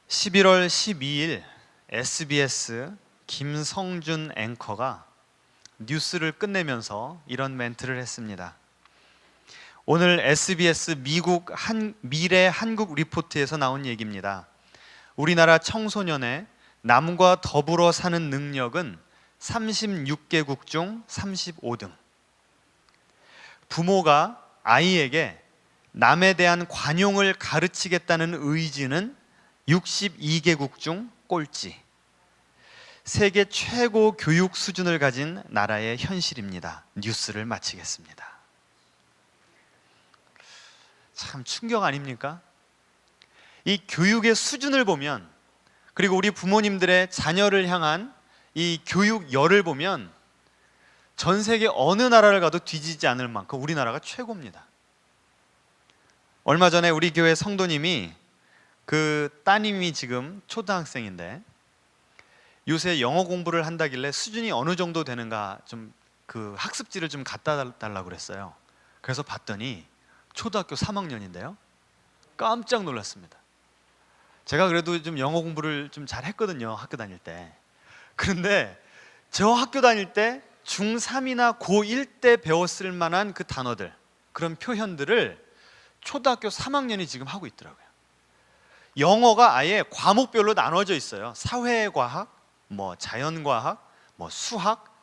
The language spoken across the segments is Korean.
11월 12일 SBS 김성준 앵커가 뉴스를 끝내면서 이런 멘트를 했습니다. 오늘 SBS 미래 한국 리포트에서 나온 얘기입니다. 우리나라 청소년의 남과 더불어 사는 능력은 36개국 중 35등. 부모가 아이에게 남에 대한 관용을 가르치겠다는 의지는 62개국 중 꼴찌. 세계 최고 교육 수준을 가진 나라의 현실입니다. 뉴스를 마치겠습니다. 참 충격 아닙니까? 이 교육의 수준을 보면, 그리고 우리 부모님들의 자녀를 향한 이 교육열을 보면 전 세계 어느 나라를 가도 뒤지지 않을 만큼 우리나라가 최고입니다. 얼마 전에 우리 교회 성도님이, 그 따님이 지금 초등학생인데 요새 영어 공부를 한다길래 수준이 어느 정도 되는가 좀 그 학습지를 좀 갖다 달라고 그랬어요. 그래서 봤더니 초등학교 3학년인데요. 깜짝 놀랐습니다. 제가 그래도 좀 영어 공부를 좀 잘 했거든요, 학교 다닐 때. 그런데 저 학교 다닐 때 중3이나 고1 때 배웠을 만한 그 단어들, 그런 표현들을 초등학교 3학년이 지금 하고 있더라고요. 영어가 아예 과목별로 나눠져 있어요. 사회과학, 뭐 자연과학, 뭐 수학,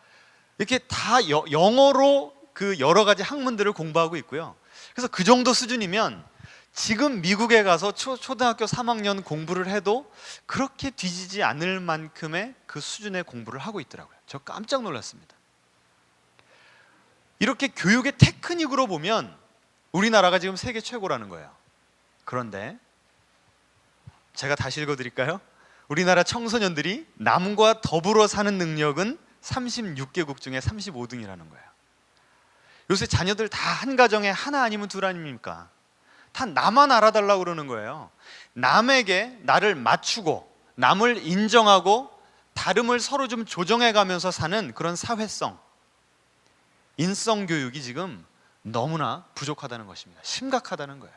이렇게 다 영어로 그 여러 가지 학문들을 공부하고 있고요. 그래서 그 정도 수준이면 지금 미국에 가서 초등학교 3학년 공부를 해도 그렇게 뒤지지 않을 만큼의 그 수준의 공부를 하고 있더라고요. 저 깜짝 놀랐습니다. 이렇게 교육의 테크닉으로 보면 우리나라가 지금 세계 최고라는 거예요. 그런데 제가 다시 읽어드릴까요? 우리나라 청소년들이 남과 더불어 사는 능력은 36개국 중에 35등이라는 거예요. 요새 자녀들 다 한 가정에 하나 아니면 둘 아닙니까? 다 나만 알아달라고 그러는 거예요. 남에게 나를 맞추고 남을 인정하고 다름을 서로 좀 조정해가면서 사는 그런 사회성, 인성 교육이 지금 너무나 부족하다는 것입니다. 심각하다는 거예요.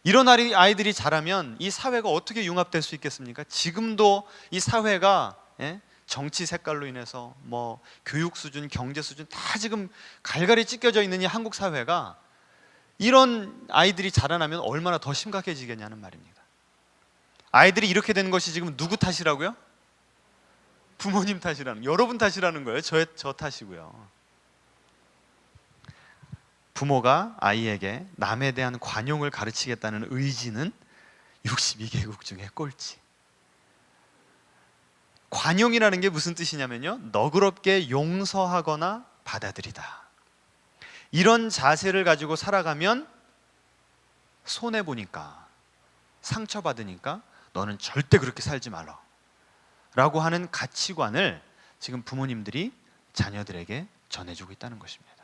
이런 아이들이 자라면 이 사회가 어떻게 융합될 수 있겠습니까? 지금도 이 사회가 정치 색깔로 인해서 뭐 교육 수준, 경제 수준 다 지금 갈갈이 찢겨져 있는 이 한국 사회가 이런 아이들이 자라나면 얼마나 더 심각해지겠냐는 말입니다. 아이들이 이렇게 되는 것이 지금 누구 탓이라고요? 부모님 탓이라는, 여러분 탓이라는 거예요. 저 탓이고요. 부모가 아이에게 남에 대한 관용을 가르치겠다는 의지는 62개국 중에 꼴찌. 관용이라는 게 무슨 뜻이냐면요, 너그럽게 용서하거나 받아들이다. 이런 자세를 가지고 살아가면 손해보니까, 상처받으니까 너는 절대 그렇게 살지 말라 라고 하는 가치관을 지금 부모님들이 자녀들에게 전해주고 있다는 것입니다.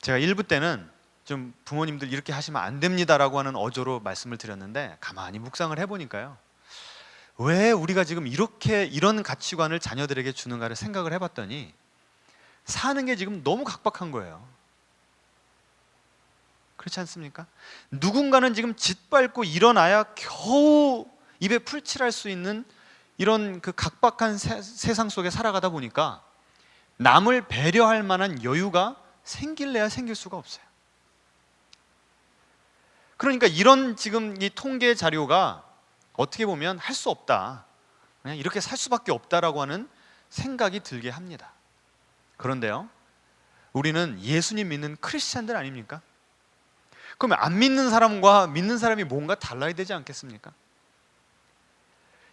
제가 1부 때는 좀 부모님들 이렇게 하시면 안 됩니다라고 하는 어조로 말씀을 드렸는데, 가만히 묵상을 해보니까요, 왜 우리가 지금 이런 가치관을 자녀들에게 주는가를 생각을 해봤더니 사는 게 지금 너무 각박한 거예요. 그렇지 않습니까? 누군가는 지금 짓밟고 일어나야 겨우 입에 풀칠할 수 있는 이런 그 각박한 세상 속에 살아가다 보니까 남을 배려할 만한 여유가 생길래야 생길 수가 없어요. 그러니까 이런 지금 이 통계 자료가 어떻게 보면 할 수 없다, 그냥 이렇게 살 수밖에 없다라고 하는 생각이 들게 합니다. 그런데요, 우리는 예수님 믿는 크리스찬들 아닙니까? 그러면 안 믿는 사람과 믿는 사람이 뭔가 달라야 되지 않겠습니까?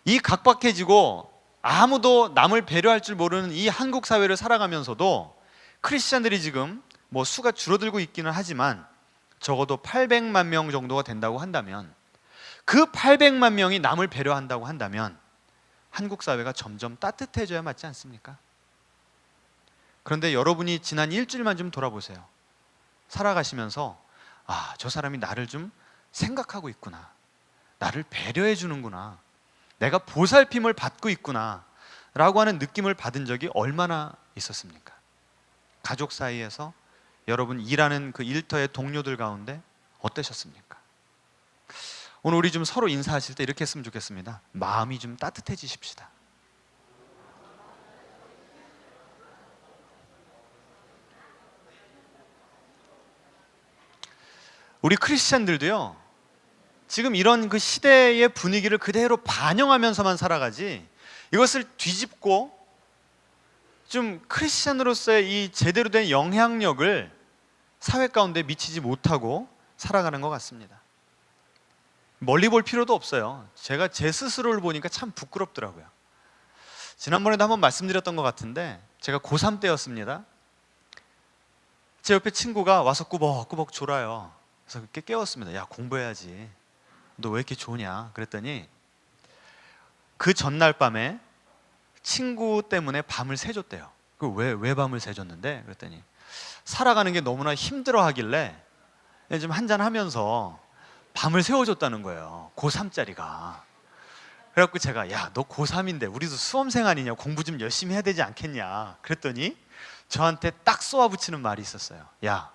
이 각박해지고 아무도 남을 배려할 줄 모르는 이 한국 사회를 살아가면서도 크리스찬들이 지금 뭐 수가 줄어들고 있기는 하지만 적어도 800만 명 정도가 된다고 한다면, 그 800만 명이 남을 배려한다고 한다면 한국 사회가 점점 따뜻해져야 맞지 않습니까? 그런데 여러분이 지난 일주일만 좀 돌아보세요. 살아가시면서 저 사람이 나를 좀 생각하고 있구나, 나를 배려해 주는구나, 내가 보살핌을 받고 있구나 라고 하는 느낌을 받은 적이 얼마나 있었습니까? 가족 사이에서, 여러분 일하는 그 일터의 동료들 가운데 어떠셨습니까? 오늘 우리 좀 서로 인사하실 때 이렇게 했으면 좋겠습니다. 마음이 좀 따뜻해지십시다. 우리 크리스찬들도요, 지금 이런 그 시대의 분위기를 그대로 반영하면서만 살아가지, 이것을 뒤집고 좀 크리스찬으로서의 이 제대로 된 영향력을 사회 가운데 미치지 못하고 살아가는 것 같습니다. 멀리 볼 필요도 없어요. 제가 제 스스로를 보니까 참 부끄럽더라고요. 지난번에도 한번 말씀드렸던 것 같은데, 제가 고3 때였습니다. 제 옆에 친구가 와서 꾸벅꾸벅 졸아요. 그래서 깨웠습니다. 야, 공부해야지. 너 왜 이렇게 조냐? 그랬더니 그 전날 밤에 친구 때문에 밤을 새줬대요. 왜 밤을 새줬는데? 그랬더니 살아가는 게 너무나 힘들어 하길래 좀 한잔 하면서 밤을 새워줬다는 거예요. 고3짜리가. 그래갖고 제가, 야, 너 고3인데 우리도 수험생 아니냐? 공부 좀 열심히 해야 되지 않겠냐? 그랬더니 저한테 딱 쏘아붙이는 말이 있었어요. 야,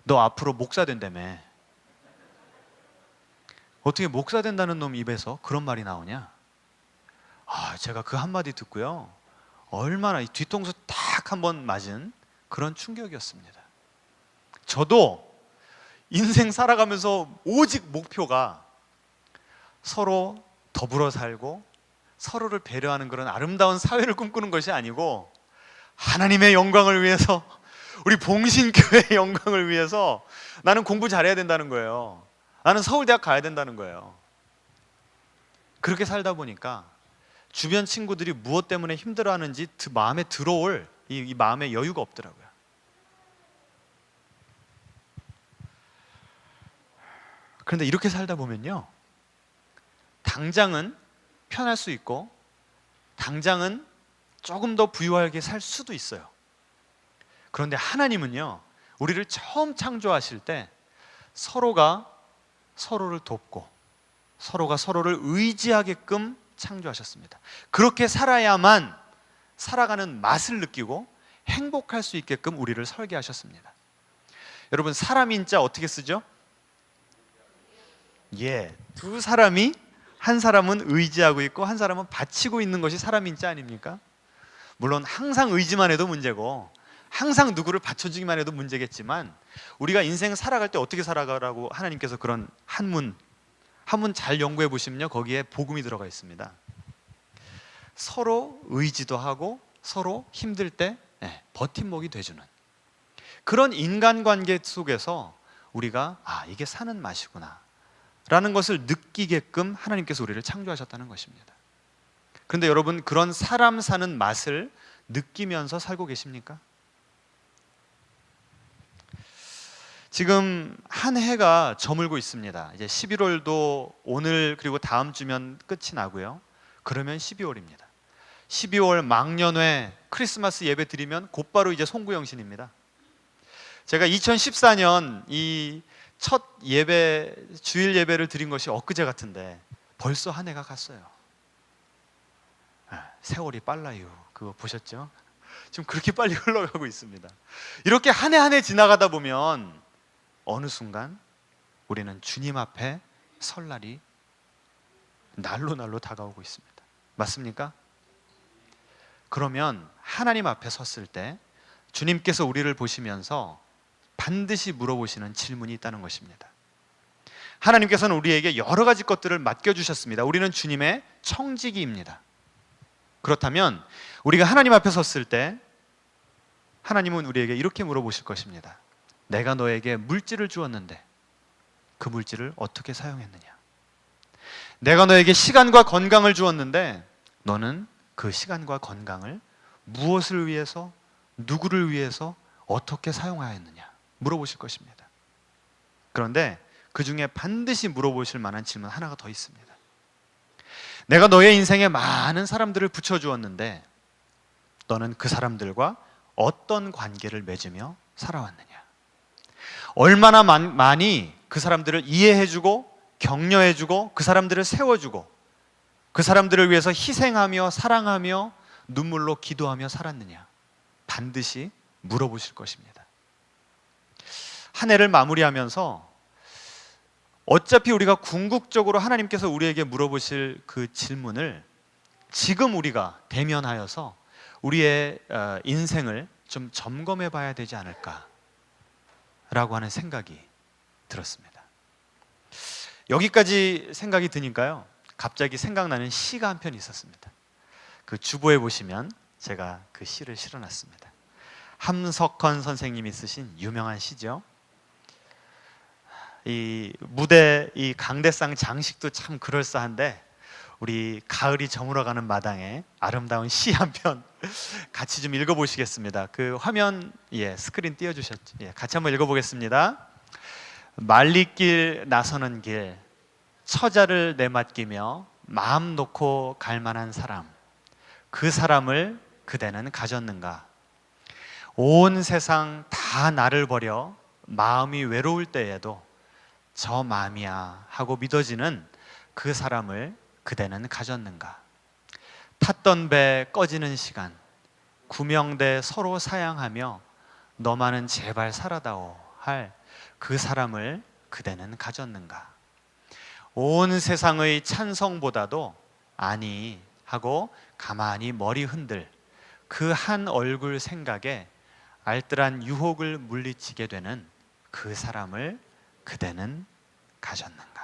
너 앞으로 목사 된다며. 어떻게 목사 된다는 놈 입에서 그런 말이 나오냐? 제가 그 한마디 듣고요, 얼마나 뒤통수 딱 한 번 맞은 그런 충격이었습니다. 저도 인생 살아가면서 오직 목표가 서로 더불어 살고 서로를 배려하는 그런 아름다운 사회를 꿈꾸는 것이 아니고, 하나님의 영광을 위해서, 우리 봉신교회의 영광을 위해서 나는 공부 잘해야 된다는 거예요. 나는 서울대학 가야 된다는 거예요. 그렇게 살다 보니까 주변 친구들이 무엇 때문에 힘들어하는지 마음에 들어올 이 마음의 여유가 없더라고요. 그런데 이렇게 살다 보면요, 당장은 편할 수 있고 당장은 조금 더 부유하게 살 수도 있어요. 그런데 하나님은요, 우리를 처음 창조하실 때 서로가 서로를 돕고 서로가 서로를 의지하게끔 창조하셨습니다. 그렇게 살아야만 살아가는 맛을 느끼고 행복할 수 있게끔 우리를 설계하셨습니다. 여러분, 사람인자 어떻게 쓰죠? 두 사람이, 한 사람은 의지하고 있고 한 사람은 바치고 있는 것이 사람인자 아닙니까? 물론 항상 의지만 해도 문제고 항상 누구를 받쳐주기만 해도 문제겠지만, 우리가 인생 살아갈 때 어떻게 살아가라고 하나님께서 그런 한문 잘 연구해 보시면요, 거기에 복음이 들어가 있습니다. 서로 의지도 하고 서로 힘들 때 버팀목이 돼주는 그런 인간관계 속에서 우리가 이게 사는 맛이구나 라는 것을 느끼게끔 하나님께서 우리를 창조하셨다는 것입니다. 그런데 여러분, 그런 사람 사는 맛을 느끼면서 살고 계십니까? 지금 한 해가 저물고 있습니다. 이제 11월도 오늘 그리고 다음 주면 끝이 나고요. 그러면 12월입니다. 12월 망년회 크리스마스 예배 드리면 곧바로 이제 송구영신입니다. 제가 2014년 이 첫 예배, 주일 예배를 드린 것이 엊그제 같은데 벌써 한 해가 갔어요. 세월이 빨라요. 그거 보셨죠? 지금 그렇게 빨리 흘러가고 있습니다. 이렇게 한 해 한 해 지나가다 보면 어느 순간 우리는 주님 앞에 설 날이 날로 다가오고 있습니다. 맞습니까? 그러면 하나님 앞에 섰을 때 주님께서 우리를 보시면서 반드시 물어보시는 질문이 있다는 것입니다. 하나님께서는 우리에게 여러 가지 것들을 맡겨주셨습니다. 우리는 주님의 청지기입니다. 그렇다면 우리가 하나님 앞에 섰을 때 하나님은 우리에게 이렇게 물어보실 것입니다. 내가 너에게 물질을 주었는데 그 물질을 어떻게 사용했느냐? 내가 너에게 시간과 건강을 주었는데 너는 그 시간과 건강을 무엇을 위해서, 누구를 위해서 어떻게 사용하였느냐? 물어보실 것입니다. 그런데 그 중에 반드시 물어보실 만한 질문 하나가 더 있습니다. 내가 너의 인생에 많은 사람들을 붙여주었는데 너는 그 사람들과 어떤 관계를 맺으며 살아왔느냐? 얼마나 많이 그 사람들을 이해해주고 격려해주고 그 사람들을 세워주고 그 사람들을 위해서 희생하며 사랑하며 눈물로 기도하며 살았느냐? 반드시 물어보실 것입니다. 한 해를 마무리하면서 어차피 우리가 궁극적으로 하나님께서 우리에게 물어보실 그 질문을 지금 우리가 대면하여서 우리의 인생을 좀 점검해 봐야 되지 않을까라고 하는 생각이 들었습니다. 여기까지 생각이 드니까요, 갑자기 생각나는 시가 한 편 있었습니다. 그 주보에 보시면 제가 그 시를 실어놨습니다. 함석헌 선생님이 쓰신 유명한 시죠. 이 무대, 이 강대상 장식도 참 그럴싸한데 우리 가을이 저물어가는 마당에 아름다운 시 한 편 같이 좀 읽어보시겠습니다. 그 화면 스크린 띄워주셨죠? 같이 한번 읽어보겠습니다. 말리길 나서는 길, 처자를 내맡기며 마음 놓고 갈 만한 사람, 그 사람을 그대는 가졌는가? 온 세상 다 나를 버려 마음이 외로울 때에도 저 마음이야 하고 믿어지는 그 사람을 그대는 가졌는가? 탔던 배 꺼지는 시간, 구명대 서로 사양하며 너만은 제발 살아다오 할 그 사람을 그대는 가졌는가? 온 세상의 찬성보다도 아니 하고 가만히 머리 흔들 그 한 얼굴 생각에 알뜰한 유혹을 물리치게 되는 그 사람을 그대는 가졌는가?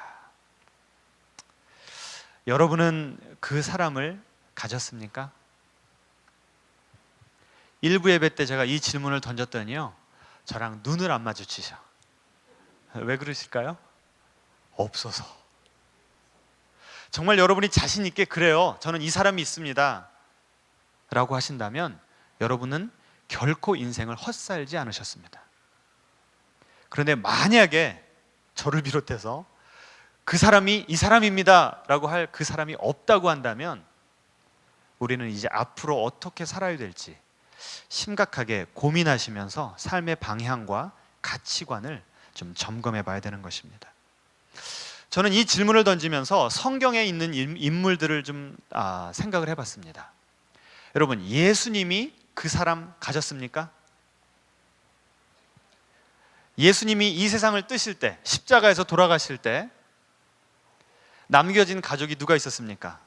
여러분은 그 사람을 가졌습니까? 일부 예배 때 제가 이 질문을 던졌더니요, 저랑 눈을 안 마주치셔. 왜 그러실까요? 없어서. 정말 여러분이 자신 있게 그래요, 저는 이 사람이 있습니다 라고 하신다면 여러분은 결코 인생을 헛살지 않으셨습니다. 그런데 만약에 저를 비롯해서 그 사람이 이 사람입니다 라고 할 그 사람이 없다고 한다면 우리는 이제 앞으로 어떻게 살아야 될지 심각하게 고민하시면서 삶의 방향과 가치관을 좀 점검해 봐야 되는 것입니다. 저는 이 질문을 던지면서 성경에 있는 인물들을 좀 생각을 해봤습니다. 여러분, 예수님이 그 사람 가졌습니까? 예수님이 이 세상을 뜨실 때, 십자가에서 돌아가실 때 남겨진 가족이 누가 있었습니까?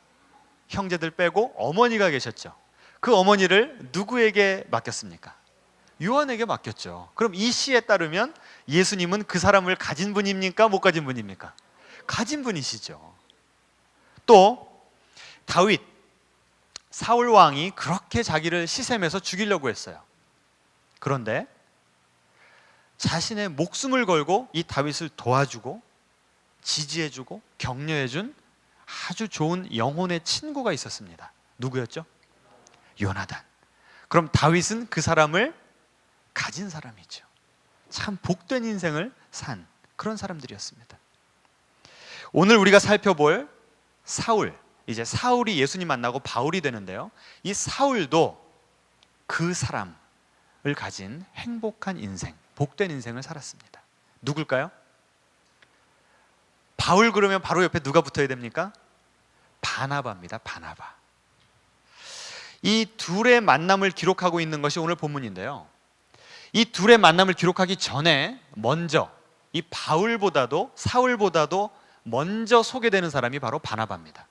형제들 빼고 어머니가 계셨죠. 그 어머니를 누구에게 맡겼습니까? 요한에게 맡겼죠. 그럼 이 시에 따르면 예수님은 그 사람을 가진 분입니까? 못 가진 분입니까? 가진 분이시죠. 또 다윗, 사울 왕이 그렇게 자기를 시샘에서 죽이려고 했어요. 그런데 자신의 목숨을 걸고 이 다윗을 도와주고 지지해주고 격려해준 아주 좋은 영혼의 친구가 있었습니다. 누구였죠? 요나단. 그럼 다윗은 그 사람을 가진 사람이죠. 참 복된 인생을 산 그런 사람들이었습니다. 오늘 우리가 살펴볼 사울, 이제 사울이 예수님 만나고 바울이 되는데요, 이 사울도 그 사람을 가진 행복한 인생, 복된 인생을 살았습니다. 누굴까요? 바울 그러면 바로 옆에 누가 붙어야 됩니까? 바나바입니다. 바나바. 이 둘의 만남을 기록하고 있는 것이 오늘 본문인데요, 이 둘의 만남을 기록하기 전에 먼저 이 바울보다도 사울보다도 먼저 소개되는 사람이 바로 바나바입니다.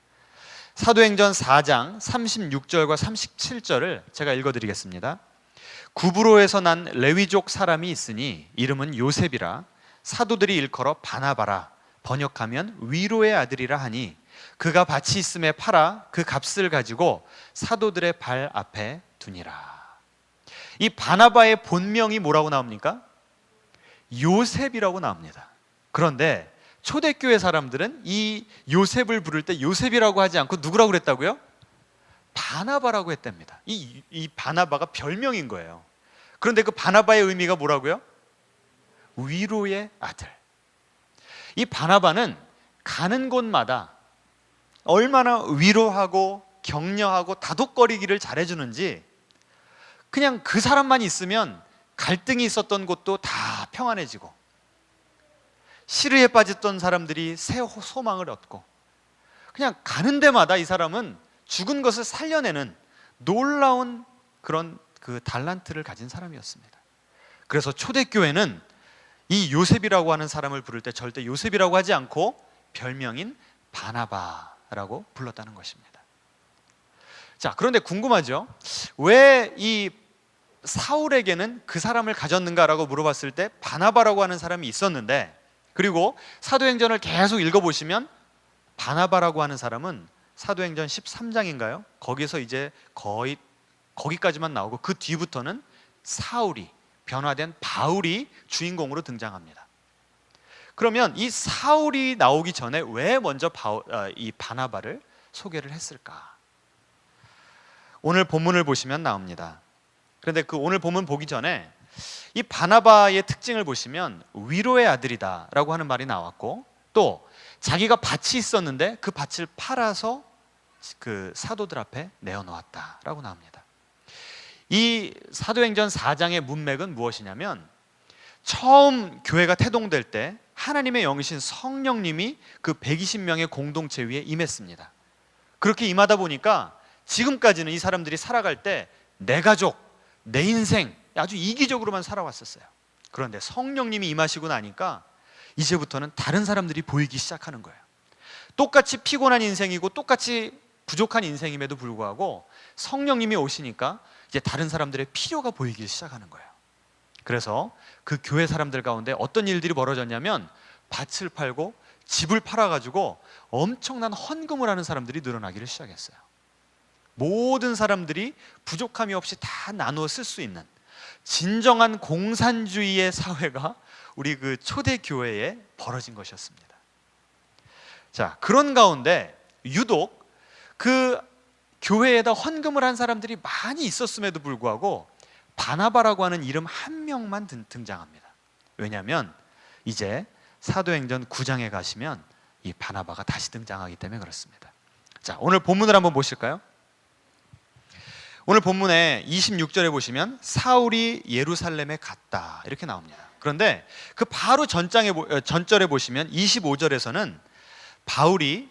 사도행전 4장 36절과 37절을 제가 읽어드리겠습니다. 구브로에서 난 레위족 사람이 있으니 이름은 요셉이라 사도들이 일컬어 바나바라 번역하면 위로의 아들이라 하니 그가 밭이 있음에 팔아 그 값을 가지고 사도들의 발 앞에 두니라. 이 바나바의 본명이 뭐라고 나옵니까? 요셉이라고 나옵니다. 그런데 초대교회 사람들은 이 요셉을 부를 때 요셉이라고 하지 않고 누구라고 그랬다고요? 바나바라고 했답니다. 이 바나바가 별명인 거예요. 그런데 그 바나바의 의미가 뭐라고요? 위로의 아들. 이 바나바는 가는 곳마다 얼마나 위로하고 격려하고 다독거리기를 잘해주는지, 그냥 그 사람만 있으면 갈등이 있었던 곳도 다 평안해지고, 시르에 빠졌던 사람들이 새 소망을 얻고, 그냥 가는 데마다 이 사람은 죽은 것을 살려내는 놀라운 그런 그 달란트를 가진 사람이었습니다. 그래서 초대교회는 이 요셉이라고 하는 사람을 부를 때 절대 요셉이라고 하지 않고 별명인 바나바라고 불렀다는 것입니다. 자, 그런데 궁금하죠? 왜 이 사울에게는 그 사람을 가졌는가라고 물어봤을 때 바나바라고 하는 사람이 있었는데, 그리고 사도행전을 계속 읽어보시면 바나바라고 하는 사람은 사도행전 13장인가요? 거기서 이제 거의 거기까지만 나오고 그 뒤부터는 사울이, 변화된 바울이 주인공으로 등장합니다. 그러면 이 사울이 나오기 전에 왜 먼저 이 바나바를 소개를 했을까? 오늘 본문을 보시면 나옵니다. 그런데 그 오늘 본문 보기 전에 이 바나바의 특징을 보시면 위로의 아들이다 라고 하는 말이 나왔고, 또 자기가 밭이 있었는데 그 밭을 팔아서 그 사도들 앞에 내어놓았다 라고 나옵니다. 이 사도행전 4장의 문맥은 무엇이냐면, 처음 교회가 태동될 때 하나님의 영이신 성령님이 그 120명의 공동체 위에 임했습니다. 그렇게 임하다 보니까 지금까지는 이 사람들이 살아갈 때 내 가족, 내 인생 아주 이기적으로만 살아왔었어요. 그런데 성령님이 임하시고 나니까 이제부터는 다른 사람들이 보이기 시작하는 거예요. 똑같이 피곤한 인생이고 똑같이 부족한 인생임에도 불구하고 성령님이 오시니까 이제 다른 사람들의 필요가 보이기 시작하는 거예요. 그래서 그 교회 사람들 가운데 어떤 일들이 벌어졌냐면, 밭을 팔고 집을 팔아가지고 엄청난 헌금을 하는 사람들이 늘어나기를 시작했어요. 모든 사람들이 부족함이 없이 다 나누어 쓸 수 있는 진정한 공산주의의 사회가 우리 그 초대 교회에 벌어진 것이었습니다. 자, 그런 가운데 유독 그 교회에다 헌금을 한 사람들이 많이 있었음에도 불구하고 바나바라고 하는 이름 한 명만 등장합니다. 왜냐하면 이제 사도행전 9장에 가시면 이 바나바가 다시 등장하기 때문에 그렇습니다. 자, 오늘 본문을 한번 보실까요? 오늘 본문에 26절에 보시면 사울이 예루살렘에 갔다 이렇게 나옵니다. 그런데 그 바로 전절에 보시면 25절에서는 사울이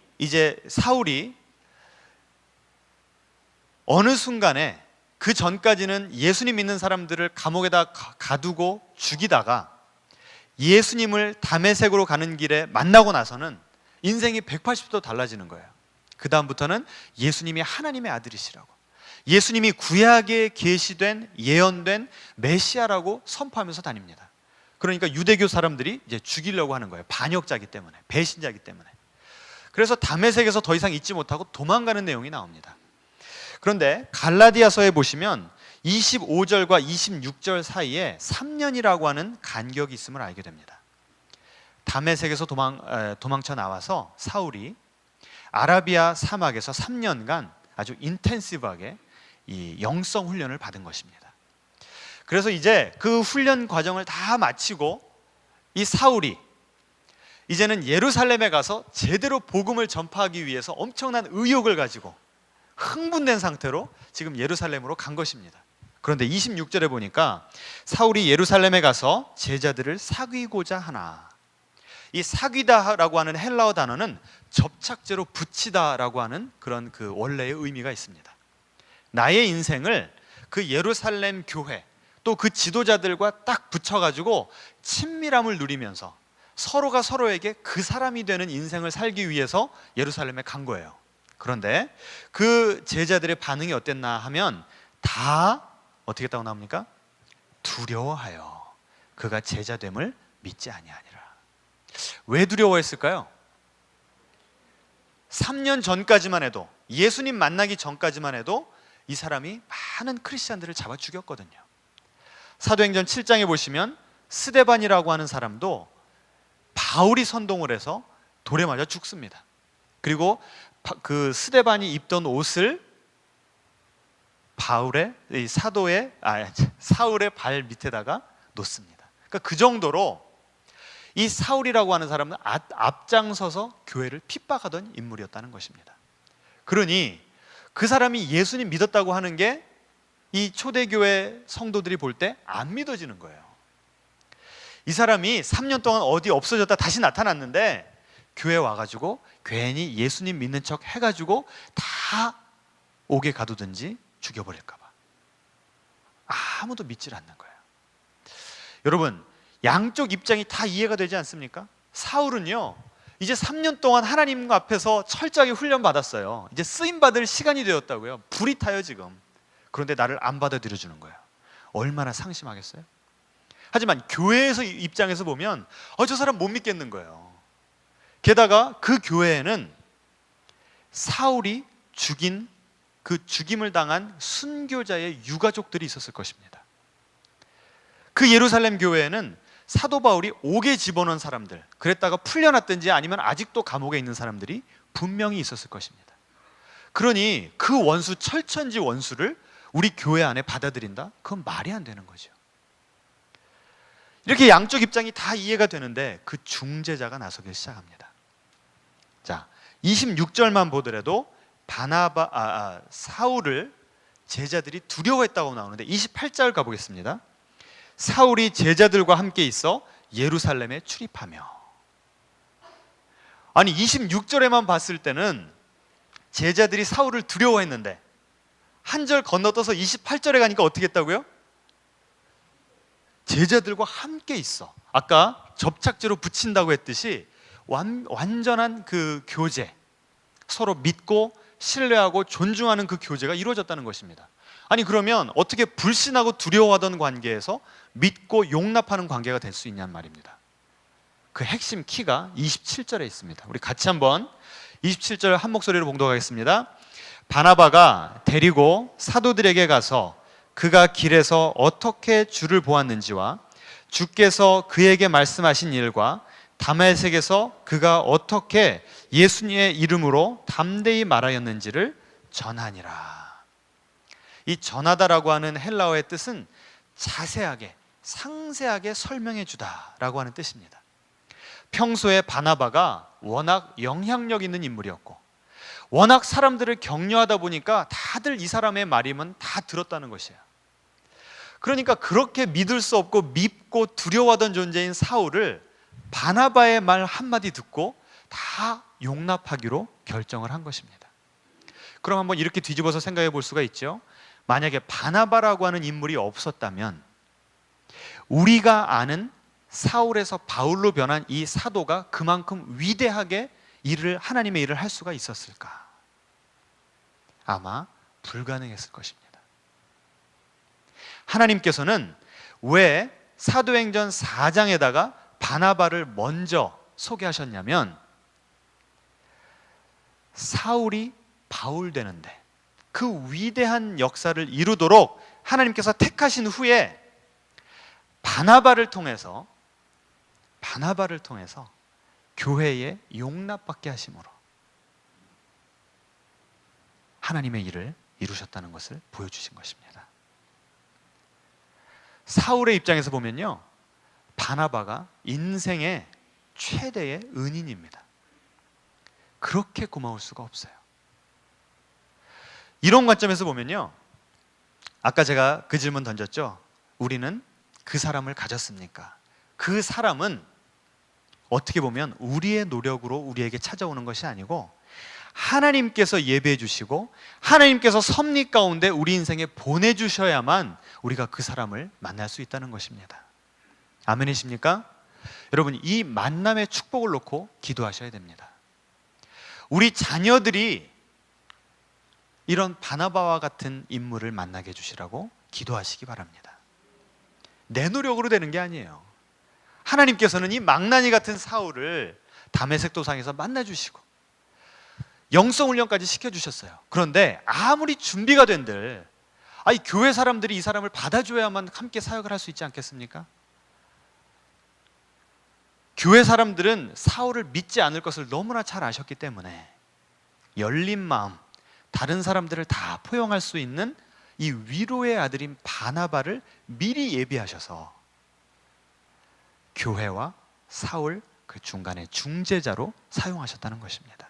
어느 순간에, 그 전까지는 예수님 믿는 사람들을 감옥에다 가두고 죽이다가 예수님을 다메섹으로 가는 길에 만나고 나서는 인생이 180도 달라지는 거예요. 그 다음부터는 예수님이 하나님의 아들이시라고, 예수님이 구약에 계시된 예언된 메시아라고 선포하면서 다닙니다. 그러니까 유대교 사람들이 이제 죽이려고 하는 거예요. 반역자이기 때문에, 배신자이기 때문에. 그래서 다메섹에서 더 이상 있지 못하고 도망가는 내용이 나옵니다. 그런데 갈라디아서에 보시면 25절과 26절 사이에 3년이라고 하는 간격이 있음을 알게 됩니다. 다메섹에서 도망쳐 나와서 사울이 아라비아 사막에서 3년간 아주 인텐시브하게 이 영성 훈련을 받은 것입니다. 그래서 이제 그 훈련 과정을 다 마치고 이 사울이 이제는 예루살렘에 가서 제대로 복음을 전파하기 위해서 엄청난 의욕을 가지고 흥분된 상태로 지금 예루살렘으로 간 것입니다. 그런데 26절에 보니까 사울이 예루살렘에 가서 제자들을 사귀고자 하나. 이 사귀다라고 하는 헬라어 단어는 접착제로 붙이다라고 하는 그런 그 원래의 의미가 있습니다. 나의 인생을 그 예루살렘 교회 또 그 지도자들과 딱 붙여가지고 친밀함을 누리면서 서로가 서로에게 그 사람이 되는 인생을 살기 위해서 예루살렘에 간 거예요. 그런데 그 제자들의 반응이 어땠나 하면 다 어떻게 했다고 나옵니까? 두려워하여 그가 제자됨을 믿지 아니하니라. 왜 두려워했을까요? 3년 전까지만 해도, 예수님 만나기 전까지만 해도 이 사람이 많은 크리스찬들을 잡아 죽였거든요. 사도행전 7장에 보시면 스데반이라고 하는 사람도 바울이 선동을 해서 돌에 맞아 죽습니다. 그리고 그 스데반이 입던 옷을 사울의 발 밑에다가 놓습니다. 그러니까 그 정도로 이 사울이라고 하는 사람은 앞장서서 교회를 핍박하던 인물이었다는 것입니다. 그러니 그 사람이 예수님 믿었다고 하는 게 이 초대교회 성도들이 볼 때 안 믿어지는 거예요. 이 사람이 3년 동안 어디 없어졌다 다시 나타났는데 교회 와가지고 괜히 예수님 믿는 척 해가지고 다 옥에 가두든지 죽여버릴까 봐 아무도 믿질 않는 거예요. 여러분, 양쪽 입장이 다 이해가 되지 않습니까? 사울은요, 이제 3년 동안 하나님 앞에서 철저하게 훈련받았어요. 이제 쓰임받을 시간이 되었다고요. 불이 타요 지금. 그런데 나를 안 받아들여주는 거예요. 얼마나 상심하겠어요? 하지만 교회에서 입장에서 보면 저 사람 못 믿겠는 거예요. 게다가 그 교회에는 사울이 죽인, 그 죽임을 당한 순교자의 유가족들이 있었을 것입니다. 그 예루살렘 교회에는 사도 바울이 옥에 집어넣은 사람들, 그랬다가 풀려났든지 아니면 아직도 감옥에 있는 사람들이 분명히 있었을 것입니다. 그러니 그 원수, 철천지 원수를 우리 교회 안에 받아들인다? 그건 말이 안 되는 거죠. 이렇게 양쪽 입장이 다 이해가 되는데 그 중재자가 나서기 시작합니다. 자, 26절만 보더라도 사울을 제자들이 두려워했다고 나오는데 28절 가보겠습니다. 사울이 제자들과 함께 있어 예루살렘에 출입하며. 아니 26절에만 봤을 때는 제자들이 사울을 두려워했는데 한 절 건너떠서 28절에 가니까 어떻게 했다고요? 제자들과 함께 있어. 아까 접착제로 붙인다고 했듯이 완전한 그 교제, 서로 믿고 신뢰하고 존중하는 그 교제가 이루어졌다는 것입니다. 아니 그러면 어떻게 불신하고 두려워하던 관계에서 믿고 용납하는 관계가 될 수 있냔 말입니다. 그 핵심 키가 27절에 있습니다. 우리 같이 한번 27절 한 목소리로 봉독하겠습니다. 바나바가 데리고 사도들에게 가서 그가 길에서 어떻게 주를 보았는지와 주께서 그에게 말씀하신 일과 다메섹에서 그가 어떻게 예수님의 이름으로 담대히 말하였는지를 전하니라. 이 전하다라고 하는 헬라어의 뜻은 자세하게, 상세하게 설명해 주다라고 하는 뜻입니다. 평소에 바나바가 워낙 영향력 있는 인물이었고 워낙 사람들을 격려하다 보니까 다들 이 사람의 말이면 다 들었다는 것이에요. 그러니까 그렇게 믿을 수 없고 밉고 두려워하던 존재인 사울을 바나바의 말 한마디 듣고 다 용납하기로 결정을 한 것입니다. 그럼 한번 이렇게 뒤집어서 생각해 볼 수가 있죠. 만약에 바나바라고 하는 인물이 없었다면 우리가 아는 사울에서 바울로 변한 이 사도가 그만큼 위대하게 하나님의 일을 할 수가 있었을까? 아마 불가능했을 것입니다. 하나님께서는 왜 사도행전 4장에다가 바나바를 먼저 소개하셨냐면 사울이 바울 되는데 그 위대한 역사를 이루도록 하나님께서 택하신 후에 바나바를 통해서 교회에 용납받게 하심으로 하나님의 일을 이루셨다는 것을 보여주신 것입니다. 사울의 입장에서 보면요, 바나바가 인생의 최대의 은인입니다. 그렇게 고마울 수가 없어요. 이런 관점에서 보면요, 아까 제가 그 질문 던졌죠. 우리는 그 사람을 가졌습니까? 그 사람은 어떻게 보면 우리의 노력으로 우리에게 찾아오는 것이 아니고 하나님께서 예배해 주시고 하나님께서 섭리 가운데 우리 인생에 보내주셔야만 우리가 그 사람을 만날 수 있다는 것입니다. 아멘이십니까? 여러분, 이 만남의 축복을 놓고 기도하셔야 됩니다. 우리 자녀들이 이런 바나바와 같은 인물을 만나게 해주시라고 기도하시기 바랍니다. 내 노력으로 되는 게 아니에요. 하나님께서는 이 망나니 같은 사울을 다메섹 도상에서 만나주시고 영성훈련까지 시켜주셨어요. 그런데 아무리 준비가 된들 교회 사람들이 이 사람을 받아줘야만 함께 사역을 할 수 있지 않겠습니까? 교회 사람들은 사울을 믿지 않을 것을 너무나 잘 아셨기 때문에 열린 마음, 다른 사람들을 다 포용할 수 있는 이 위로의 아들인 바나바를 미리 예비하셔서 교회와 사울 그 중간에 중재자로 사용하셨다는 것입니다.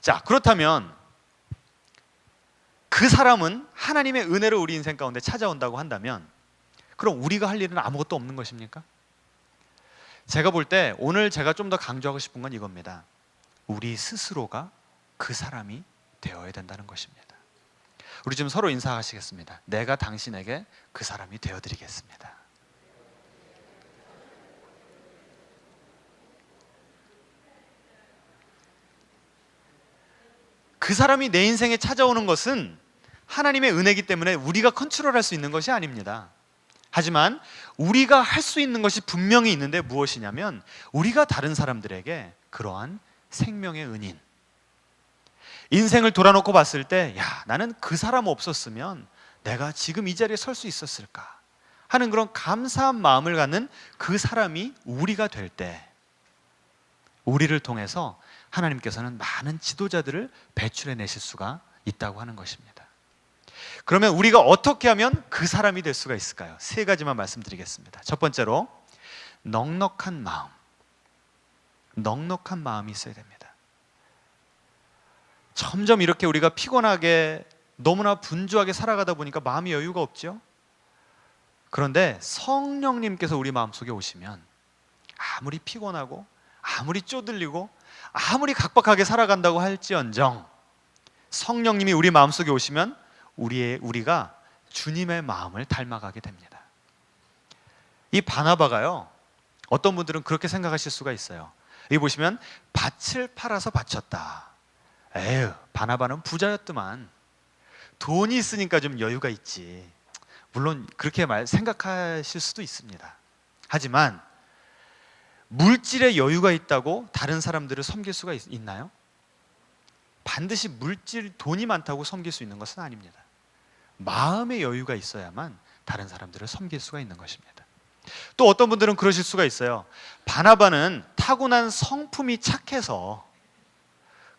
자, 그렇다면 그 사람은 하나님의 은혜로 우리 인생 가운데 찾아온다고 한다면 그럼 우리가 할 일은 아무것도 없는 것입니까? 제가 볼 때 오늘 제가 좀 더 강조하고 싶은 건 이겁니다. 우리 스스로가 그 사람이 되어야 된다는 것입니다. 우리 좀 서로 인사하시겠습니다. 내가 당신에게 그 사람이 되어드리겠습니다. 그 사람이 내 인생에 찾아오는 것은 하나님의 은혜이기 때문에 우리가 컨트롤할 수 있는 것이 아닙니다. 하지만 우리가 할 수 있는 것이 분명히 있는데 무엇이냐면 우리가 다른 사람들에게 그러한 생명의 은인, 인생을 돌아놓고 봤을 때 나는 그 사람 없었으면 내가 지금 이 자리에 설 수 있었을까 하는 그런 감사한 마음을 갖는 그 사람이 우리가 될 때 우리를 통해서 하나님께서는 많은 지도자들을 배출해내실 수가 있다고 하는 것입니다. 그러면 우리가 어떻게 하면 그 사람이 될 수가 있을까요? 세 가지만 말씀드리겠습니다. 첫 번째로 넉넉한 마음이 있어야 됩니다. 점점 이렇게 우리가 피곤하게 너무나 분주하게 살아가다 보니까 마음이 여유가 없죠. 그런데 성령님께서 우리 마음속에 오시면 아무리 피곤하고 아무리 쪼들리고 아무리 각박하게 살아간다고 할지언정 성령님이 우리 마음속에 오시면 우리가 주님의 마음을 닮아가게 됩니다. 이 바나바가요, 어떤 분들은 그렇게 생각하실 수가 있어요. 여기 보시면 밭을 팔아서 바쳤다. 에휴, 바나바는 부자였더만, 돈이 있으니까 좀 여유가 있지. 물론 그렇게 생각하실 수도 있습니다. 하지만 물질의 여유가 있다고 다른 사람들을 섬길 수가 있나요? 반드시 돈이 많다고 섬길 수 있는 것은 아닙니다. 마음의 여유가 있어야만 다른 사람들을 섬길 수가 있는 것입니다. 또 어떤 분들은 그러실 수가 있어요. 바나바는 타고난 성품이 착해서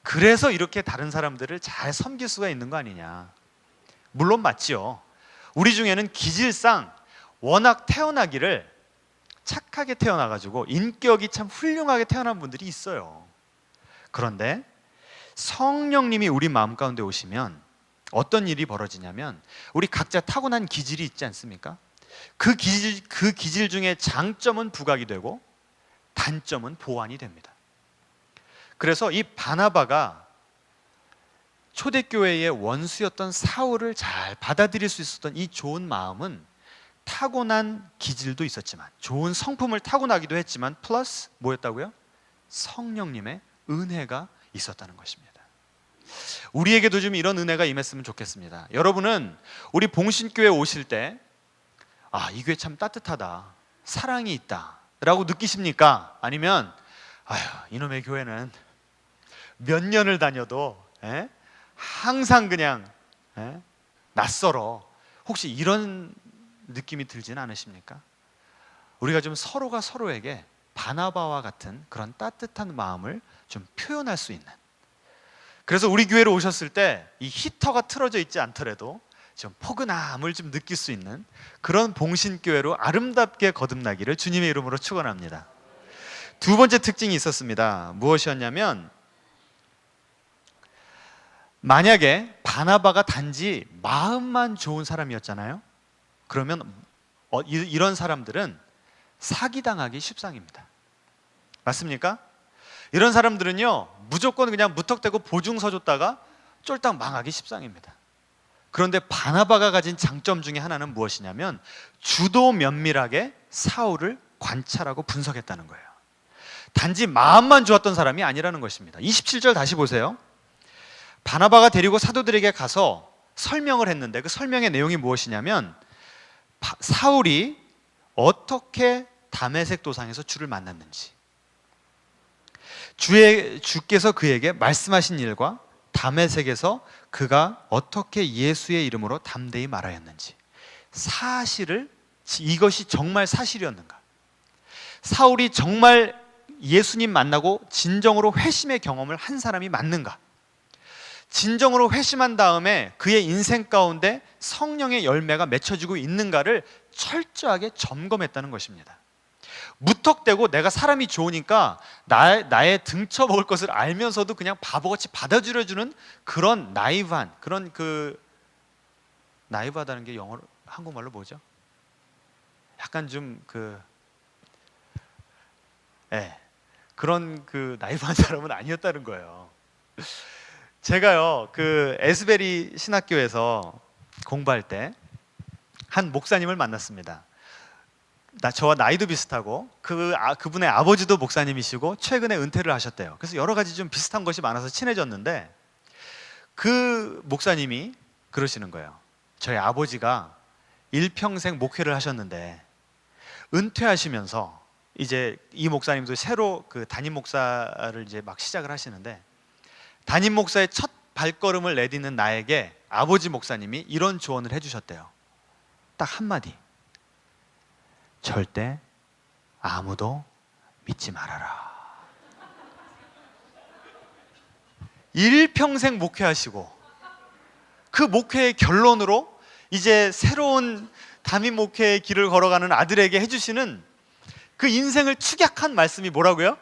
그래서 이렇게 다른 사람들을 잘 섬길 수가 있는 거 아니냐. 물론 맞지요. 우리 중에는 기질상 워낙 태어나기를 착하게 태어나가지고 인격이 참 훌륭하게 태어난 분들이 있어요. 그런데 성령님이 우리 마음 가운데 오시면 어떤 일이 벌어지냐면 우리 각자 타고난 기질이 있지 않습니까? 그 기질 중에 장점은 부각이 되고 단점은 보완이 됩니다. 그래서 이 바나바가 초대교회의 원수였던 사울을 잘 받아들일 수 있었던 이 좋은 마음은 타고난 기질도 있었지만, 좋은 성품을 타고나기도 했지만 플러스 뭐였다고요? 성령님의 은혜가 있었다는 것입니다. 우리에게도 좀 이런 은혜가 임했으면 좋겠습니다. 여러분은 우리 봉신교회 오실 때 이 교회 참 따뜻하다, 사랑이 있다 라고 느끼십니까? 아니면 이놈의 교회는 몇 년을 다녀도 항상 그냥 낯설어, 혹시 이런 느낌이 들지는 않으십니까? 우리가 좀 서로가 서로에게 바나바와 같은 그런 따뜻한 마음을 좀 표현할 수 있는, 그래서 우리 교회로 오셨을 때 이 히터가 틀어져 있지 않더라도 좀 포근함을 좀 느낄 수 있는 그런 봉신교회로 아름답게 거듭나기를 주님의 이름으로 축원합니다. 두 번째 특징이 있었습니다. 무엇이었냐면, 만약에 바나바가 단지 마음만 좋은 사람이었잖아요. 그러면 이런 사람들은 사기당하기 십상입니다. 맞습니까? 이런 사람들은요, 무조건 그냥 무턱대고 보증서 줬다가 쫄딱 망하기 십상입니다. 그런데 바나바가 가진 장점 중에 하나는 무엇이냐면 주도 면밀하게 사울을 관찰하고 분석했다는 거예요. 단지 마음만 좋았던 사람이 아니라는 것입니다. 27절 다시 보세요. 바나바가 데리고 사도들에게 가서 설명을 했는데 그 설명의 내용이 무엇이냐면, 사울이 어떻게 다메섹 도상에서 주를 만났는지, 주께서 그에게 말씀하신 일과 다메섹에서 그가 어떻게 예수의 이름으로 담대히 말하였는지, 이것이 정말 사실이었는가, 사울이 정말 예수님 만나고 진정으로 회심의 경험을 한 사람이 맞는가, 진정으로 회심한 다음에 그의 인생 가운데 성령의 열매가 맺혀지고 있는가를 철저하게 점검했다는 것입니다. 무턱대고 내가 사람이 좋으니까 나의 등쳐 먹을 것을 알면서도 그냥 바보같이 받아들여주는 그런 나이브한, 그런 나이브하다는 게 영어로 한국말로 뭐죠? 약간 좀 그런 나이브한 사람은 아니었다는 거예요. 제가요 에스베리 신학교에서 공부할 때 한 목사님을 만났습니다. 저와 나이도 비슷하고 그분의 아버지도 목사님이시고 최근에 은퇴를 하셨대요. 그래서 여러 가지 좀 비슷한 것이 많아서 친해졌는데, 그 목사님이 그러시는 거예요. 저희 아버지가 일평생 목회를 하셨는데 은퇴하시면서 이제 이 목사님도 새로 그 담임 목사를 이제 막 시작을 하시는데, 담임 목사의 첫 발걸음을 내딛는 나에게 아버지 목사님이 이런 조언을 해주셨대요. 딱 한마디: 절대 아무도 믿지 말아라. 일평생 목회하시고 그 목회의 결론으로 이제 새로운 담임 목회의 길을 걸어가는 아들에게 해주시는 그 인생을 축약한 말씀이 뭐라고요?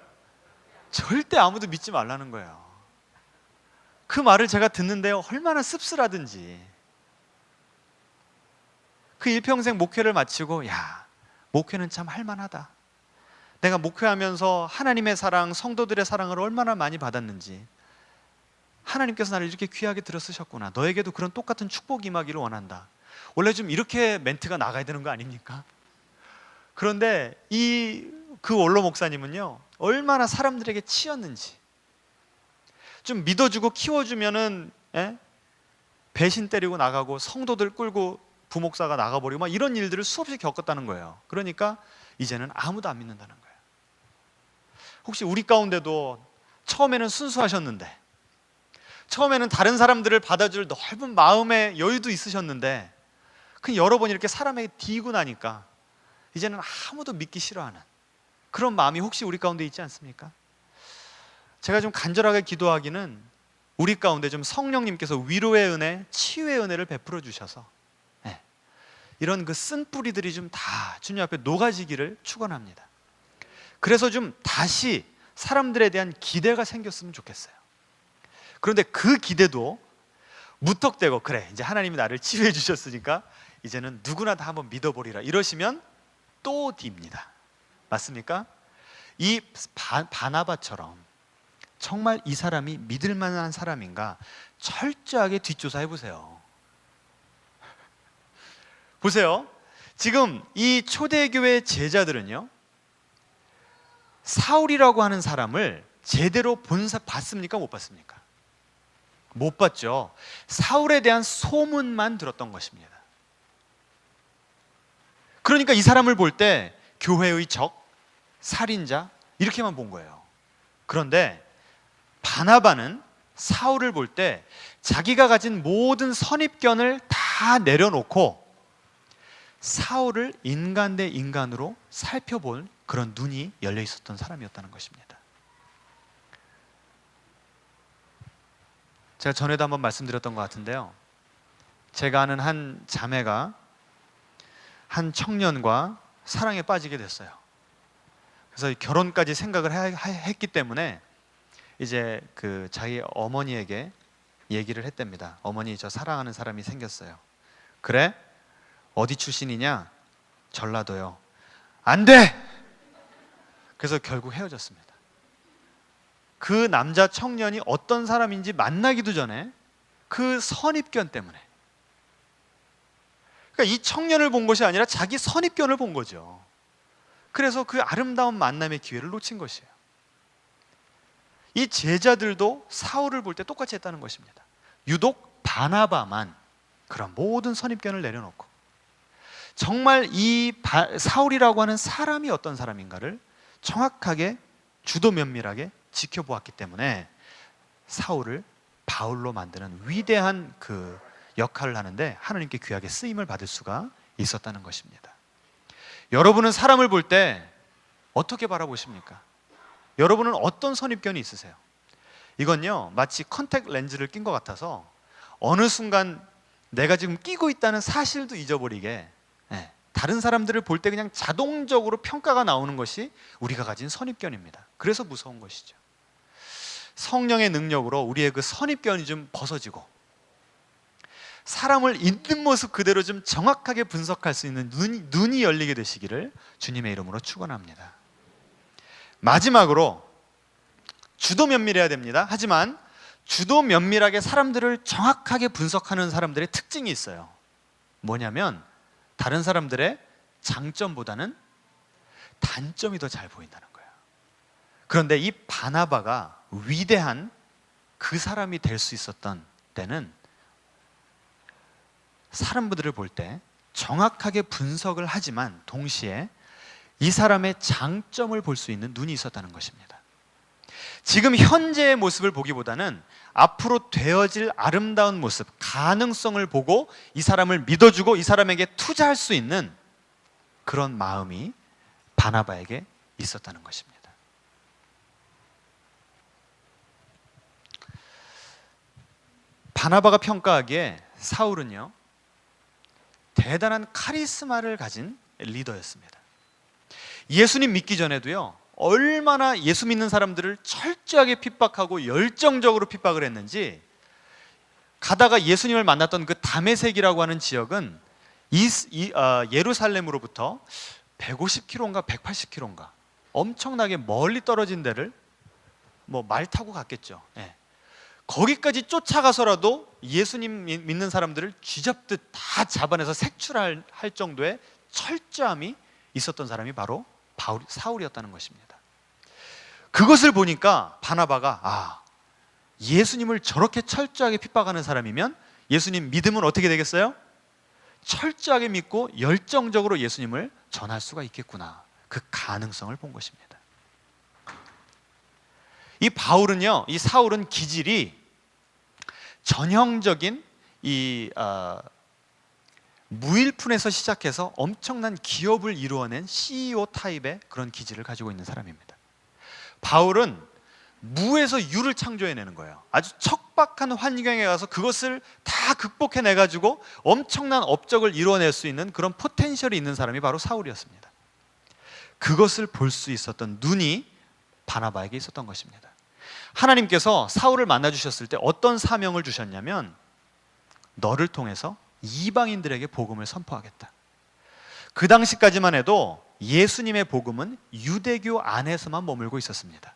절대 아무도 믿지 말라는 거예요. 그 말을 제가 듣는데요, 얼마나 씁쓸하든지. 그 일평생 목회를 마치고, 야, 목회는 참 할만하다. 내가 목회하면서 하나님의 사랑, 성도들의 사랑을 얼마나 많이 받았는지, 하나님께서 나를 이렇게 귀하게 들어 쓰셨구나, 너에게도 그런 똑같은 축복이 임하기를 원한다. 원래 좀 이렇게 멘트가 나가야 되는 거 아닙니까? 그런데 그 원로 목사님은요, 얼마나 사람들에게 치였는지. 좀 믿어주고 키워주면은 배신 때리고 나가고 성도들 끌고 부목사가 나가버리고 막 이런 일들을 수없이 겪었다는 거예요. 그러니까 이제는 아무도 안 믿는다는 거예요. 혹시 우리 가운데도 처음에는 순수하셨는데, 처음에는 다른 사람들을 받아줄 넓은 마음의 여유도 있으셨는데, 그 여러 번 이렇게 사람에게 뒤고 나니까 이제는 아무도 믿기 싫어하는 그런 마음이 혹시 우리 가운데 있지 않습니까? 제가 좀 간절하게 기도하기는 우리 가운데 좀 성령님께서 위로의 은혜, 치유의 은혜를 베풀어 주셔서 이런 그 쓴 뿌리들이 좀 다 주님 앞에 녹아지기를 축원합니다. 그래서 좀 다시 사람들에 대한 기대가 생겼으면 좋겠어요. 그런데 그 기대도 무턱대고, 그래 이제 하나님이 나를 치유해 주셨으니까 이제는 누구나 다 한번 믿어보리라 이러시면 또 뒤입니다. 맞습니까? 이 바나바처럼 정말 이 사람이 믿을 만한 사람인가 철저하게 뒷조사해 보세요. 보세요. 지금 이 초대교회 제자들은요, 사울이라고 하는 사람을 제대로 봤습니까? 못 봤습니까? 못 봤죠. 사울에 대한 소문만 들었던 것입니다. 그러니까 이 사람을 볼 때 교회의 적, 살인자 이렇게만 본 거예요. 그런데 바나바는 사울을 볼 때 자기가 가진 모든 선입견을 다 내려놓고 사울을 인간 대 인간으로 살펴본 그런 눈이 열려 있었던 사람이었다는 것입니다. 제가 전에도 한번 말씀드렸던 것 같은데요, 제가 아는 한 자매가 한 청년과 사랑에 빠지게 됐어요. 그래서 결혼까지 생각을 했기 때문에 이제 그 자기 어머니에게 얘기를 했답니다. 어머니, 저 사랑하는 사람이 생겼어요. 그래? 어디 출신이냐? 전라도요. 안 돼! 그래서 결국 헤어졌습니다. 그 남자 청년이 어떤 사람인지 만나기도 전에 그 선입견 때문에, 그러니까 이 청년을 본 것이 아니라 자기 선입견을 본 거죠. 그래서 그 아름다운 만남의 기회를 놓친 것이에요. 이 제자들도 사울을 볼 때 똑같이 했다는 것입니다. 유독 바나바만 그런 모든 선입견을 내려놓고 정말 이 사울이라고 하는 사람이 어떤 사람인가를 정확하게 주도 면밀하게 지켜보았기 때문에 사울을 바울로 만드는 위대한 그 역할을 하는데 하나님께 귀하게 쓰임을 받을 수가 있었다는 것입니다. 여러분은 사람을 볼 때 어떻게 바라보십니까? 여러분은 어떤 선입견이 있으세요? 이건요, 마치 컨택 렌즈를 낀 것 같아서 어느 순간 내가 지금 끼고 있다는 사실도 잊어버리게, 다른 사람들을 볼 때 그냥 자동적으로 평가가 나오는 것이 우리가 가진 선입견입니다. 그래서 무서운 것이죠. 성령의 능력으로 우리의 그 선입견이 좀 벗어지고 사람을 있는 모습 그대로 좀 정확하게 분석할 수 있는 눈이 열리게 되시기를 주님의 이름으로 축원합니다. 마지막으로 주도 면밀해야 됩니다. 하지만 주도 면밀하게 사람들을 정확하게 분석하는 사람들의 특징이 있어요. 뭐냐면 다른 사람들의 장점보다는 단점이 더 잘 보인다는 거예요. 그런데 이 바나바가 위대한 그 사람이 될 수 있었던 때는 사람들을 볼 때 정확하게 분석을 하지만 동시에 이 사람의 장점을 볼 수 있는 눈이 있었다는 것입니다. 지금 현재의 모습을 보기보다는 앞으로 되어질 아름다운 모습, 가능성을 보고 이 사람을 믿어주고 이 사람에게 투자할 수 있는 그런 마음이 바나바에게 있었다는 것입니다. 바나바가 평가하기에 사울은요, 대단한 카리스마를 가진 리더였습니다. 예수님 믿기 전에도요, 얼마나 예수 믿는 사람들을 철저하게 핍박하고 열정적으로 핍박을 했는지, 가다가 예수님을 만났던 그 다메섹이라고 하는 지역은 예루살렘으로부터 150km인가 180km인가 엄청나게 멀리 떨어진 데를 뭐 말 타고 갔겠죠. 예. 거기까지 쫓아가서라도 예수님 믿는 사람들을 쥐잡듯 다 잡아내서 색출할 정도의 철저함이 있었던 사람이 바로 사울이었다는 것입니다. 그것을 보니까 바나바가 예수님을 저렇게 철저하게 핍박하는 사람이면 예수님 믿음은 어떻게 되겠어요? 철저하게 믿고 열정적으로 예수님을 전할 수가 있겠구나, 그 가능성을 본 것입니다. 이 사울은 기질이 전형적인 무일푼에서 시작해서 엄청난 기업을 이루어낸 CEO 타입의 그런 기질을 가지고 있는 사람입니다. 바울은 무에서 유를 창조해내는 거예요. 아주 척박한 환경에 가서 그것을 다 극복해내가지고 엄청난 업적을 이루어낼 수 있는 그런 포텐셜이 있는 사람이 바로 사울이었습니다. 그것을 볼 수 있었던 눈이 바나바에게 있었던 것입니다. 하나님께서 사울을 만나주셨을 때 어떤 사명을 주셨냐면, 너를 통해서 이방인들에게 복음을 선포하겠다. 그 당시까지만 해도 예수님의 복음은 유대교 안에서만 머물고 있었습니다.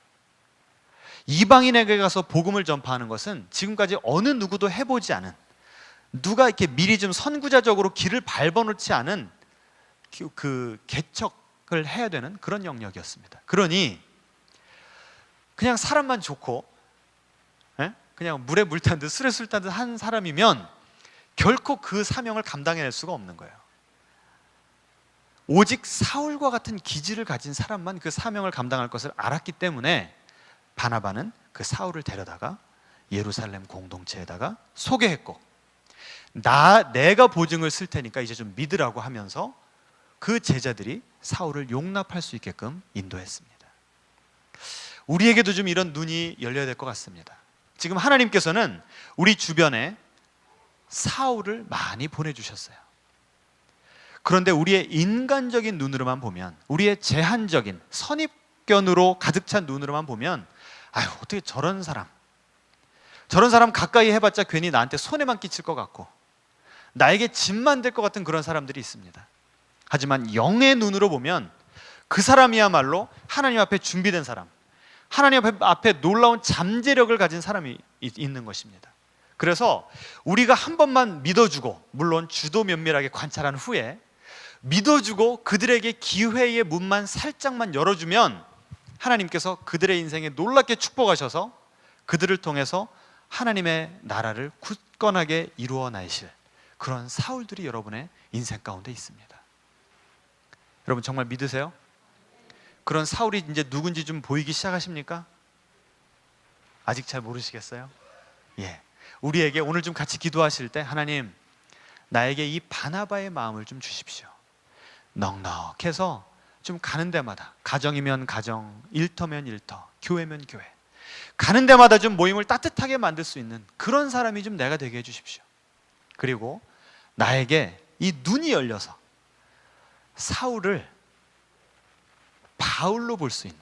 이방인에게 가서 복음을 전파하는 것은 지금까지 어느 누구도 해보지 않은, 누가 이렇게 미리 좀 선구자적으로 길을 밟아놓지 않은 그 개척을 해야 되는 그런 영역이었습니다. 그러니 그냥 사람만 좋고 그냥 물에 물 탄 듯 술에 술 탄 듯 한 사람이면 결코 그 사명을 감당해낼 수가 없는 거예요. 오직 사울과 같은 기질을 가진 사람만 그 사명을 감당할 것을 알았기 때문에 바나바는 그 사울을 데려다가 예루살렘 공동체에다가 소개했고, 내가 보증을 쓸 테니까 이제 좀 믿으라고 하면서 그 제자들이 사울을 용납할 수 있게끔 인도했습니다. 우리에게도 좀 이런 눈이 열려야 될 것 같습니다. 지금 하나님께서는 우리 주변에 사울을 많이 보내주셨어요. 그런데 우리의 인간적인 눈으로만 보면, 우리의 제한적인 선입견으로 가득 찬 눈으로만 보면, 어떻게 저런 사람 가까이 해봤자 괜히 나한테 손해만 끼칠 것 같고 나에게 짐만 될 것 같은 그런 사람들이 있습니다. 하지만 영의 눈으로 보면 그 사람이야말로 하나님 앞에 준비된 사람, 하나님 앞에 놀라운 잠재력을 가진 사람이 있는 것입니다. 그래서 우리가 한 번만 믿어주고, 물론 주도 면밀하게 관찰한 후에 믿어주고 그들에게 기회의 문만 살짝만 열어주면 하나님께서 그들의 인생에 놀랍게 축복하셔서 그들을 통해서 하나님의 나라를 굳건하게 이루어 나실 그런 사울들이 여러분의 인생 가운데 있습니다. 여러분 정말 믿으세요? 그런 사울이 이제 누군지 좀 보이기 시작하십니까? 아직 잘 모르시겠어요? 예. 우리에게 오늘 좀 같이 기도하실 때, 하나님 나에게 이 바나바의 마음을 좀 주십시오. 넉넉해서 좀 가는 데마다, 가정이면 가정, 일터면 일터, 교회면 교회, 가는 데마다 좀 모임을 따뜻하게 만들 수 있는 그런 사람이 좀 내가 되게 해주십시오. 그리고 나에게 이 눈이 열려서 사울을 바울로 볼 수 있는,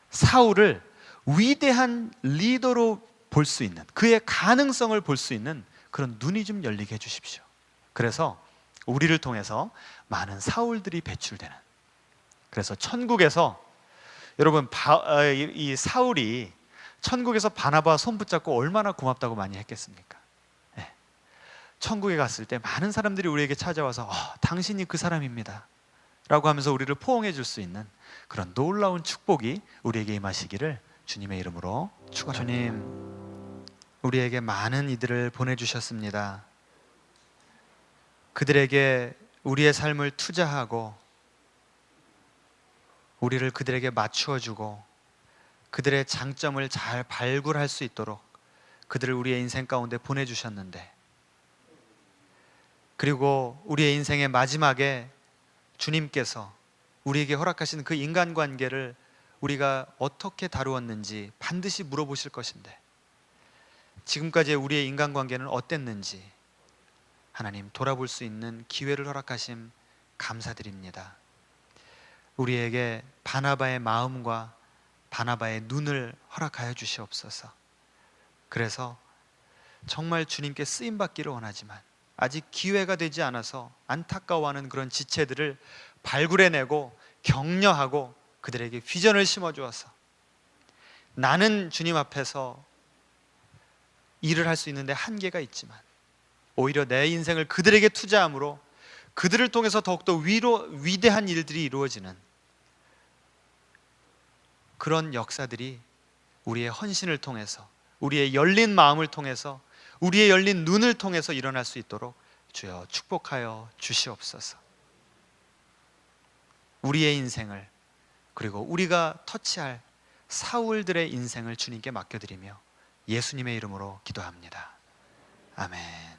사울을 위대한 리더로 볼 수 있는, 그의 가능성을 볼 수 있는 그런 눈이 좀 열리게 해주십시오. 그래서 우리를 통해서 많은 사울들이 배출되는, 그래서 천국에서 여러분 이 사울이 천국에서 바나바 손 붙잡고 얼마나 고맙다고 많이 했겠습니까? 네. 천국에 갔을 때 많은 사람들이 우리에게 찾아와서 당신이 그 사람입니다 라고 하면서 우리를 포옹해 줄 수 있는 그런 놀라운 축복이 우리에게 임하시기를 주님의 이름으로 축원합니다. 주님, 우리에게 많은 이들을 보내주셨습니다. 그들에게 우리의 삶을 투자하고 우리를 그들에게 맞추어주고 그들의 장점을 잘 발굴할 수 있도록 그들을 우리의 인생 가운데 보내주셨는데, 그리고 우리의 인생의 마지막에 주님께서 우리에게 허락하신 그 인간관계를 우리가 어떻게 다루었는지 반드시 물어보실 것인데, 지금까지의 우리의 인간관계는 어땠는지 하나님 돌아볼 수 있는 기회를 허락하심 감사드립니다. 우리에게 바나바의 마음과 바나바의 눈을 허락하여 주시옵소서. 그래서 정말 주님께 쓰임받기를 원하지만 아직 기회가 되지 않아서 안타까워하는 그런 지체들을 발굴해내고 격려하고 그들에게 비전을 심어주어서 나는 주님 앞에서 일을 할 수 있는데 한계가 있지만 오히려 내 인생을 그들에게 투자함으로 그들을 통해서 더욱더 위대한 일들이 이루어지는 그런 역사들이 우리의 헌신을 통해서, 우리의 열린 마음을 통해서, 우리의 열린 눈을 통해서 일어날 수 있도록 주여 축복하여 주시옵소서. 우리의 인생을, 그리고 우리가 터치할 사울들의 인생을 주님께 맡겨드리며 예수님의 이름으로 기도합니다. 아멘.